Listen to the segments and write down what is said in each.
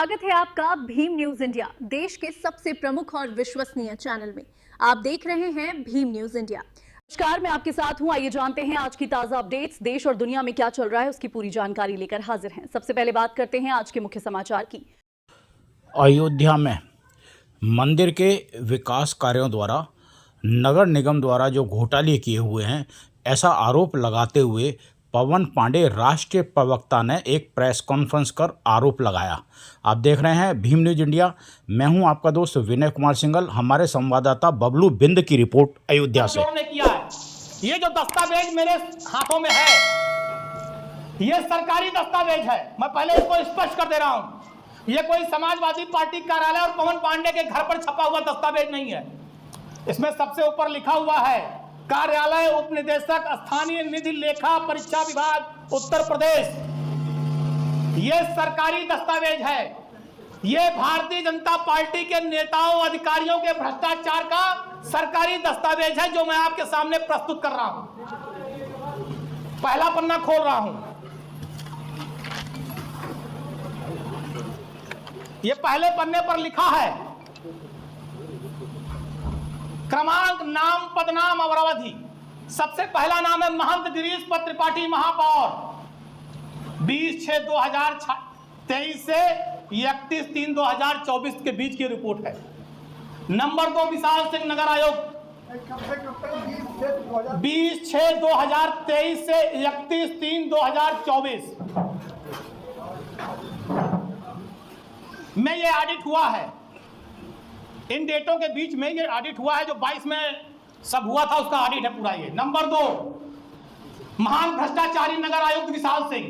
स्वागत है आपका भीम न्यूज इंडिया, देश के सबसे प्रमुख और विश्वसनीय चैनल में। आप देख रहे हैं भीम न्यूज इंडिया। नमस्कार, मैं आपके साथ हूं। आइए जानते हैं आज की ताजा अपडेट्स। देश और दुनिया में क्या चल रहा है उसकी पूरी जानकारी लेकर हाजिर हैं। सबसे पहले बात करते हैं आज के मुख्य समाचार की। अयोध्या में मंदिर के विकास कार्यों द्वारा नगर निगम द्वारा जो घोटाले किए हुए हैं, ऐसा आरोप लगाते हुए पवन पांडे राष्ट्रीय प्रवक्ता ने एक प्रेस कॉन्फ्रेंस कर आरोप लगाया। आप देख रहे हैं भीम न्यूज इंडिया। मैं हूं आपका दोस्त विनय कुमार सिंघल। हमारे संवाददाता बबलू बिंद की रिपोर्ट अयोध्या से। किया है। ये जो दस्तावेज मेरे हाथों में है, ये सरकारी दस्तावेज है। मैं पहले इसको स्पष्ट कर दे रहा हूं, ये कोई समाजवादी पार्टी कार्यालय और पवन पांडे के घर पर छपा हुआ दस्तावेज नहीं है। इसमें सबसे ऊपर लिखा हुआ है कार्यालय उप निदेशक स्थानीय निधि लेखा परीक्षा विभाग उत्तर प्रदेश। ये सरकारी दस्तावेज है। ये भारतीय जनता पार्टी के नेताओं अधिकारियों के भ्रष्टाचार का सरकारी दस्तावेज है जो मैं आपके सामने प्रस्तुत कर रहा हूं। पहला पन्ना खोल रहा हूं। ये पहले पन्ने पर लिखा है क्रमांक, नाम, पदनाम और अवधि। सबसे पहला नाम है महंत गिरीश पद त्रिपाठी महापौर, 20/6/2023 से 31/3/2024 के बीच की रिपोर्ट है। नंबर 2 विशाल सिंह नगर आयुक्त, 20/6/2023 से 31/3/2024 में ये ऑडिट हुआ है। इन डेटों के बीच में ये ऑडिट हुआ है। जो 22 में सब हुआ था उसका ऑडिट है पूरा ये। नंबर 2 महान भ्रष्टाचारी नगर आयुक्त विशाल सिंह।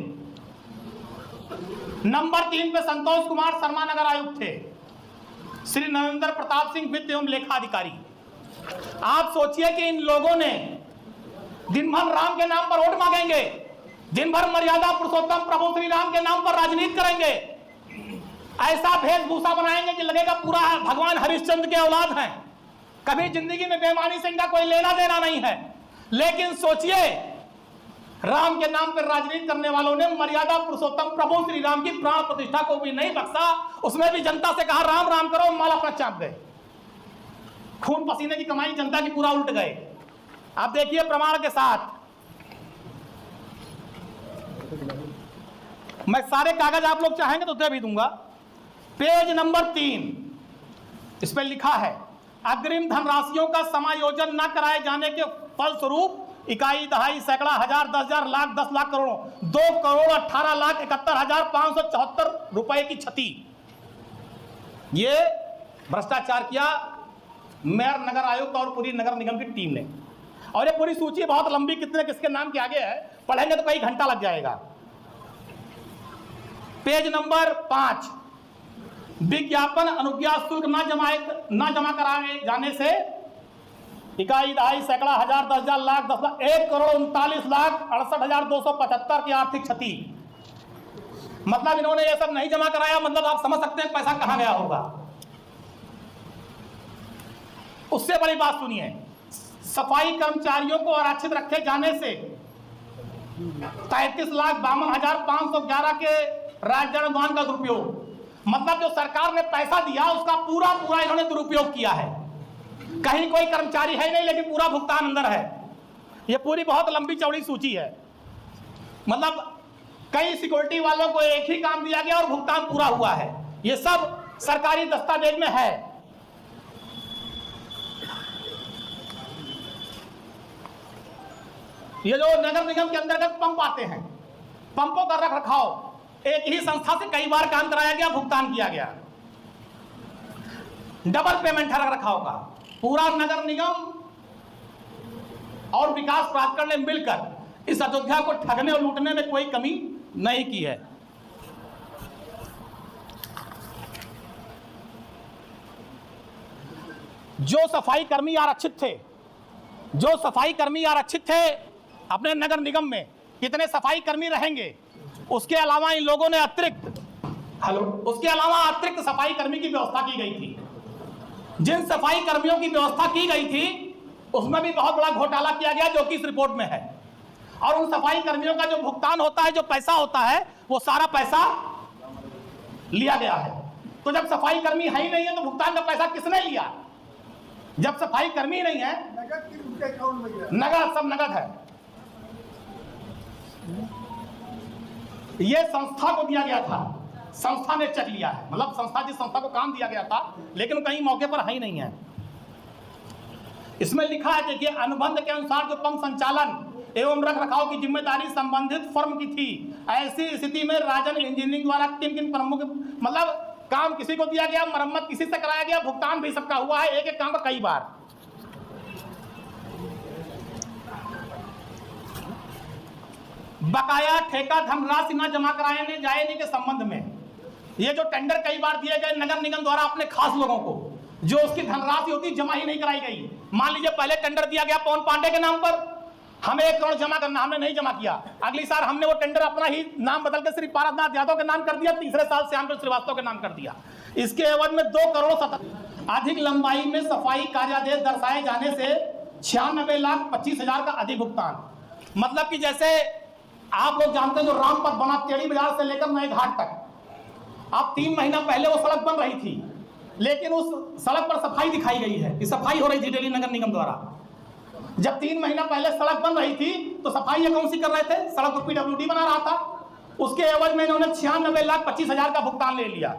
नंबर 3 पे संतोष कुमार शर्मा नगर आयुक्त थे। श्री नरेंद्र प्रताप सिंह वित्त एवं लेखा अधिकारी। आप सोचिए कि इन लोगों ने दिन भर राम के नाम पर वोट मांगेंगे, दिन भर मर्यादा पुरुषोत्तम प्रभु श्री राम के नाम पर राजनीति करेंगे, ऐसा वेशभूषा बनाएंगे कि लगेगा पूरा भगवान हरिश्चंद्र के औलाद हैं। कभी जिंदगी में बेईमानी से इनका कोई लेना देना नहीं है। लेकिन सोचिए, राम के नाम पर राजनीति करने वालों ने मर्यादा पुरुषोत्तम प्रभु श्री राम की प्राण प्रतिष्ठा को भी नहीं बख्शा। उसमें भी जनता से कहा राम राम करो, माला अपना चाप गए। खून पसीने की कमाई जनता की पूरा उल्ट गए। आप देखिए प्रमाण के साथ। मैं सारे कागज आप लोग चाहेंगे तो दे भी दूंगा। पेज नंबर 3, इस पर लिखा है अग्रिम धनराशियों का समायोजन न कराए जाने के फलस्वरूप इकाई, दहाई, सैकड़ा, हजार, 10,000, लाख, 10 लाख, करोड़ों, 2,18,71,574 रुपए की क्षति। ये भ्रष्टाचार किया मेयर, नगर आयुक्त और पूरी नगर निगम की टीम ने। और ये पूरी सूची बहुत लंबी, कितने किसके नाम के आगे है, पढ़ेंगे तो कई घंटा लग जाएगा। पेज नंबर 5, विज्ञापन अनुज्ञा शुल्क न जमा कराए जाने से इकाई, दहाई, सैकड़ा, हजार, 10,000, लाख, 10 लाख, 1,39,68,275 की आर्थिक क्षति। मतलब इन्होंने ये सब नहीं जमा कराया। मतलब आप समझ सकते हैं पैसा कहां गया होगा। उससे बड़ी बात सुनिए, सफाई कर्मचारियों को आरक्षित रखे जाने से 33,52,511 के राज्य अनुदान का दुरुपयोग। मतलब जो सरकार ने पैसा दिया उसका पूरा इन्होंने दुरुपयोग किया है। कहीं कोई कर्मचारी है नहीं, लेकिन पूरा भुगतान अंदर है। ये पूरी बहुत लंबी चौड़ी सूची है। मतलब कई सिक्योरिटी वालों को एक ही काम दिया गया और भुगतान पूरा हुआ है। ये सब सरकारी दस्तावेज में है। ये जो नगर निगम के अंतर्गत पंप आते हैं, पंपों का रख रखाव एक ही संस्था से कई बार काम कराया गया, भुगतान किया गया। डबल पेमेंट है रख रखाव का। पूरा नगर निगम और विकास प्राधिकरण ने मिलकर इस अयोध्या को ठगने और लूटने में कोई कमी नहीं की है। जो सफाई कर्मी आरक्षित थे अपने नगर निगम में, कितने सफाई कर्मी रहेंगे, उसके अलावा इन लोगों ने अतिरिक्त सफाई कर्मी की व्यवस्था की गई थी। जिन सफाई कर्मियों की व्यवस्था की गई थी उसमें भी बहुत बड़ा घोटाला किया गया, जो कि इस रिपोर्ट में है। और उन सफाई कर्मियों का जो भुगतान होता है, जो पैसा होता है, वो सारा पैसा लिया गया है। तो जब सफाई कर्मी है ही नहीं है तो भुगतान का पैसा किसने लिया? जब सफाई कर्मी नहीं है, नगद की उनके अकाउंट में गया। नगद, सब नगद है। ये संस्था को दिया गया था, संस्था ने चेक लिया है, मतलब संस्था, जिस संस्था को काम दिया गया था, लेकिन कहीं मौके पर है ही नहीं है। इसमें लिखा है, देखिए, अनुबंध के अनुसार जो पंप संचालन एवं रख रखाव की जिम्मेदारी संबंधित फर्म की थी, ऐसी स्थिति में राजन इंजीनियरिंग द्वारा किन किन प्रमुख, मतलब काम किसी को दिया गया, मरम्मत किसी से कराया गया, भुगतान भी सबका हुआ है, एक एक काम का कई बार। बकाया ठेका धनराशि न जमा कराने जाने के संबंध में ये जो टेंडर कई बार दिए गए नगर निगम द्वारा अपने खास लोगों को, जो उसकी धनराशि होती जमा ही नहीं कराई गई। मान लीजिए पहले टेंडर दिया गया पवन पांडे के नाम पर, हमें 1 करोड़ जमा करना, हमने नहीं जमा किया। अगली साल हमने वो टेंडर अपना ही नाम बदल के श्री पारसनाथ यादव के नाम कर दिया, तीसरे साल श्यामचंद्र श्रीवास्तव के नाम कर दिया। इसके एवज में 2 करोड़ 70 अधिक लंबाई में सफाई कार्यादेश दर्शाए जाने से 96,25,000 का अधिक भुगतान। मतलब कि जैसे आप लोग जानते हैं जो रामपथ बना टेढ़ी बाजार से लेकर नए घाट तक, अब 3 महीना पहले वो सड़क बन रही थी, लेकिन उस सड़क पर सफाई दिखाई गई है कि सफाई हो रही थी दिल्ली नगर निगम द्वारा। जब 3 महीना पहले सड़क बन रही थी तो सफाई कौन सी कर रहे थे? सड़क को पीडब्ल्यूडी बना रहा था। उसके एवज में इन्होंने 96,25,000 का भुगतान ले लिया।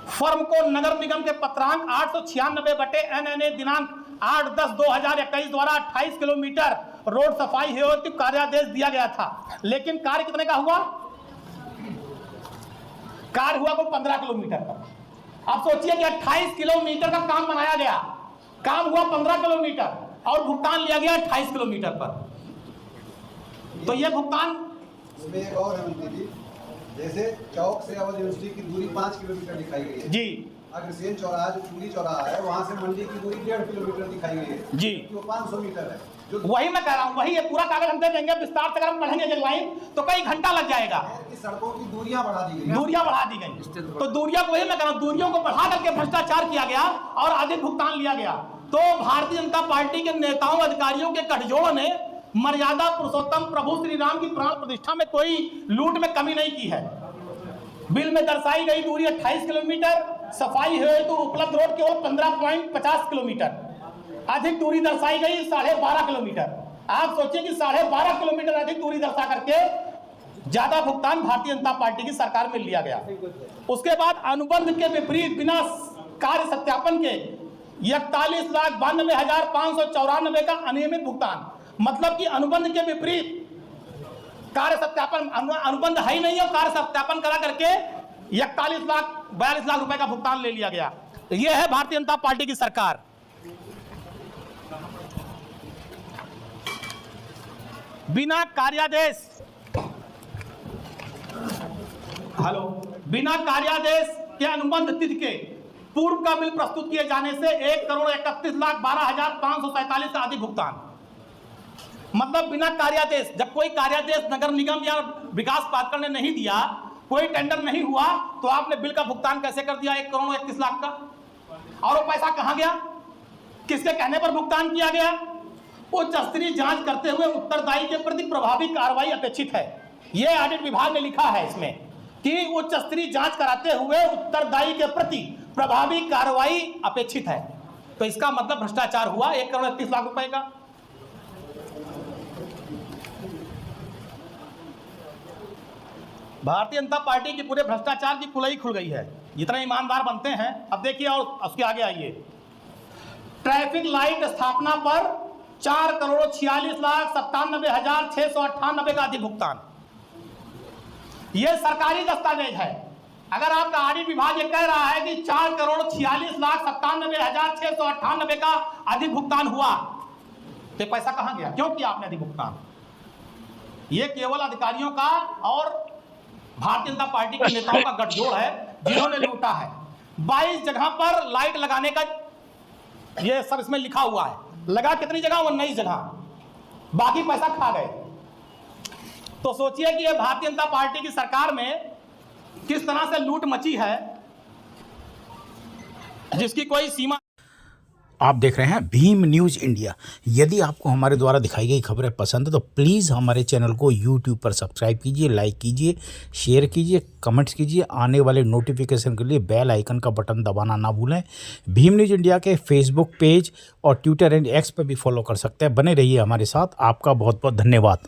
फर्म को नगर निगम के पत्रांक 896/NNA दिनांक 8/10/2021 द्वारा 28 किलोमीटर रोड सफाई हेतु कार्यादेश दिया गया था, लेकिन कार्य कितने का हुआ? कार्य हुआ को 15 किलोमीटर का। अब सोचिए कि 28 किलोमीटर का काम बनाया गया, काम हुआ 15 किलोमीटर और भुगतान लिया गया 28 किलोमीटर पर। तो यह भुगतान इसमें एक और है मंत्री जी, जैसे चौक से अवध यूनिवर्सिटी की दूरी 5 किलोमीटर दिखाई गई है जी, अग्रसेन चौराहा जो चूड़ी चौराहा है वहाँ से मंडी की दूरी 1.5 किलोमीटर दिखाई गई है जी, जो 500 मीटर है। जो वही मैं कह रहा हूँ, वही है पूरा कागज हम दे देंगे, विस्तार से अगर हम पढ़ेंगे ये लाइन तो कई घंटा लग जाएगा। की सड़कों की दूरियां बढ़ा दी गई, दूरियां बढ़ा दी गई, तो दूरियां को, वही मैं कह रहा हूँ, दूरियों को बढ़ा करके भ्रष्टाचार किया गया और अधिक भुगतान लिया गया। तो भारतीय जनता पार्टी के नेताओं अधिकारियों के गठजोड़ ने मर्यादा पुरुषोत्तम प्रभु श्री राम की प्राण प्रतिष्ठा में कोई लूट में कमी नहीं की है। बिल में दर्शाई गई दूरी 28 किलोमीटर, सफाई है तो उपलब्ध रोड केवल 15.50 किलोमीटर, अधिक दूरी दर्शाई गई 12.5 किलोमीटर। आप सोचिए कि 12.5 किलोमीटर अधिक दूरी दर्शा करके ज्यादा भुगतान भारतीय जनता पार्टी की सरकार में लिया गया। उसके बाद अनुबंध के विपरीत बिना कार्य सत्यापन के 41,92,594 का अनियमित भुगतान। मतलब कि अनुबंध के विपरीत कार्य सत्यापन, अनुबंध है ही नहीं है, कार्य सत्यापन करा करके 41,42 लाख रुपए का भुगतान ले लिया गया। यह है भारतीय जनता पार्टी की सरकार। बिना कार्यादेश, बिना कार्यादेश के अनुबंध तिथि के पूर्व का बिल प्रस्तुत किए जाने से 1,31,12,547 का अधिक भुगतान। मतलब बिना कार्यादेश, जब कोई कार्यादेश नगर निगम या विकास प्राधिकरण ने नहीं दिया, कोई टेंडर नहीं हुआ, तो आपने बिल का भुगतान कैसे कर दिया 1,31,00,000 का? और वो पैसा कहां गया? किसके कहने पर भुगतान किया गया? उच्च स्तरीय जांच करते हुए उत्तरदायी के प्रति प्रभावी कार्रवाई अपेक्षित है। यह ऑडिट विभाग ने लिखा है इसमें कि उच्च स्तरीय जांच कराते हुए उत्तरदायी के प्रति प्रभावी कार्रवाई अपेक्षित है। तो इसका मतलब भ्रष्टाचार हुआ 1,31,00,000 रुपए का। भारतीय जनता पार्टी की पूरे भ्रष्टाचार की कुलई खुल गई है, जितने ईमानदार बनते हैं। अब देखिए और उसके आगे आइए, ट्रैफिक लाइट स्थापना पर 4,46,97,698 का अधिक भुगतान। यह सरकारी दस्तावेज है। अगर आपका ऑडिट विभाग ये कह रहा है कि 4,46,97,698 का अधिक भुगतान हुआ, तो पैसा कहां गया? क्यों किया आपने अधिक भुगतान? यह केवल अधिकारियों का और भारतीय जनता पार्टी के नेताओं का गठजोड़ है जिन्होंने लूटा है। 22 जगह पर लाइट लगाने का यह सब इसमें लिखा हुआ है। लगा कितनी जगह? 19 जगह, बाकी पैसा खा गए। तो सोचिए कि यह भारतीय जनता पार्टी की सरकार में किस तरह से लूट मची है, जिसकी कोई सीमा। आप देख रहे हैं भीम न्यूज़ इंडिया। यदि आपको हमारे द्वारा दिखाई गई खबरें पसंद है तो प्लीज़ हमारे चैनल को यूट्यूब पर सब्सक्राइब कीजिए, लाइक कीजिए, शेयर कीजिए, कमेंट्स कीजिए। आने वाले नोटिफिकेशन के लिए बेल आइकन का बटन दबाना ना भूलें। भीम न्यूज़ इंडिया के फेसबुक पेज और ट्विटर एंड एक्स पर भी फॉलो कर सकते हैं। बने रहिए हमारे साथ। आपका बहुत बहुत धन्यवाद।